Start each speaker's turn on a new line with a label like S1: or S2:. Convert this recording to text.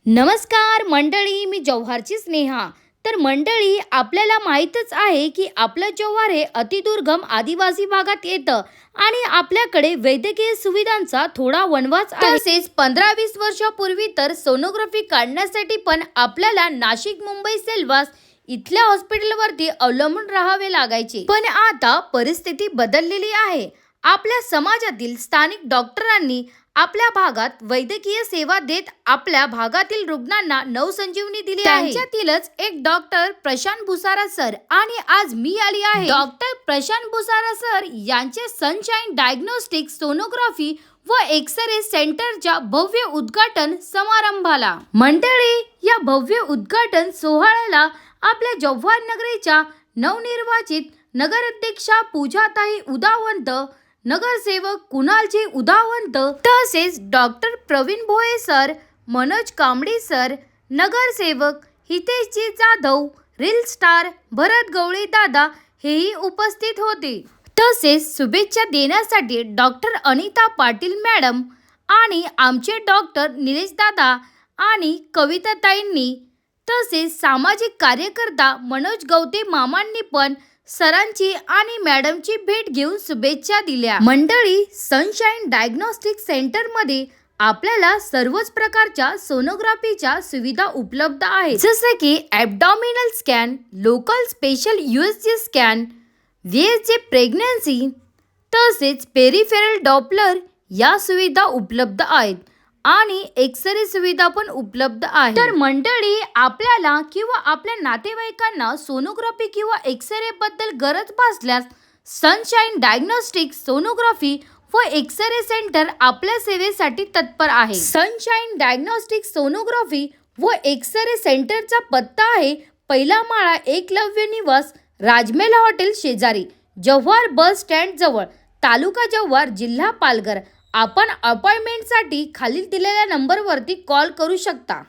S1: नमस्कार मंडळी, मी जव्हारची स्नेहा। तर मंडळी, आपल्याला माहीतच आहे की आपलं जव्हार हे अतिदुर्गम आदिवासी भागात येतं आणि आपल्याकडे वैद्यकीय सुविधांचा थोडा वनवास आहे। तसेच 15-20 वर्षापूर्वी तर सोनोग्राफी काढण्यासाठी पण आपल्याला नाशिक, मुंबई, सेल्वास इथल्या हॉस्पिटलवरती अवलंबून राहावे लागायचे। पण आता परिस्थिती बदललेली आहे। आपल्या समाजातील स्थानिक डॉक्टरांनी आपल्या भागात वैद्यकीय सेवा देत आपल्या भागातील रुग्णांना नवसंजीवनी दिली आहे। त्यांच्यातीलच एक डॉक्टर प्रशांत भुसारा सर, आणि आज मी आली आहे डॉक्टर प्रशांत भुसारा सर यांचे सनशाईन डायग्नोस्टिक सोनोग्राफी व एक्सरे सेंटरच्या भव्य उद्घाटन समारंभाला। मंडळी, या भव्य उद्घाटन सोहळ्याला आपल्या जव्हार नगरीच्या नवनिर्वाचित नगराध्यक्षा पूजाताई उदावंत, नगरसेवक कुणालजी उदावंत, तसेच doctor Pravin Bhoye sir, Manoj Kambadi sir, नगरसेवक हितेशजी जाधव, रील स्टार भरत गवळी दादा हेही उपस्थित होते। तसेच शुभेच्छा देण्यासाठी डॉक्टर अनिता पाटील मॅडम आणि आमचे डॉक्टर निलेश दादा आणि कविताताईंनी, तसेच सामाजिक कार्यकर्ता मनोज गवते मामांनी पण सरांची आणि मॅडमची भेट घेऊन शुभेच्छा दिल्या। मंडळी, सनशाईन डायग्नोस्टिक सेंटरमध्ये आपल्याला सर्वच प्रकारच्या सोनोग्राफीच्या सुविधा उपलब्ध आहेत, जसे की abdominal scan, local special USG scan, VSG pregnancy, तसेच पेरिफेरल डॉपलर या सुविधा उपलब्ध आहेत आणि एक्सरे सुविधा पण उपलब्ध आहे। तर मंडळी, आपल्याला किंवा आपल्या नातेवाईकांना सोनोग्राफी किंवा एक्सरे बद्दल गरज भासल्यास सनशाईन डायग्नोस्टिक सोनोग्राफी व एक्सरे सेंटर आपल्या सेवेसाठी तत्पर आहे। सनशाईन डायग्नोस्टिक सोनोग्राफी व एक्सरे सेंटरचा पत्ता आहे पहिला माळा, एकलव्य निवास, राजमहल हॉटेल शेजारी, जव्हार बस स्टँड जवळ, तालुका जव्हार, जिल्हा पालघर। आपण अपॉइंटमेंटसाठी खाली दिलेल्या नंबरवरती कॉल करू शकता।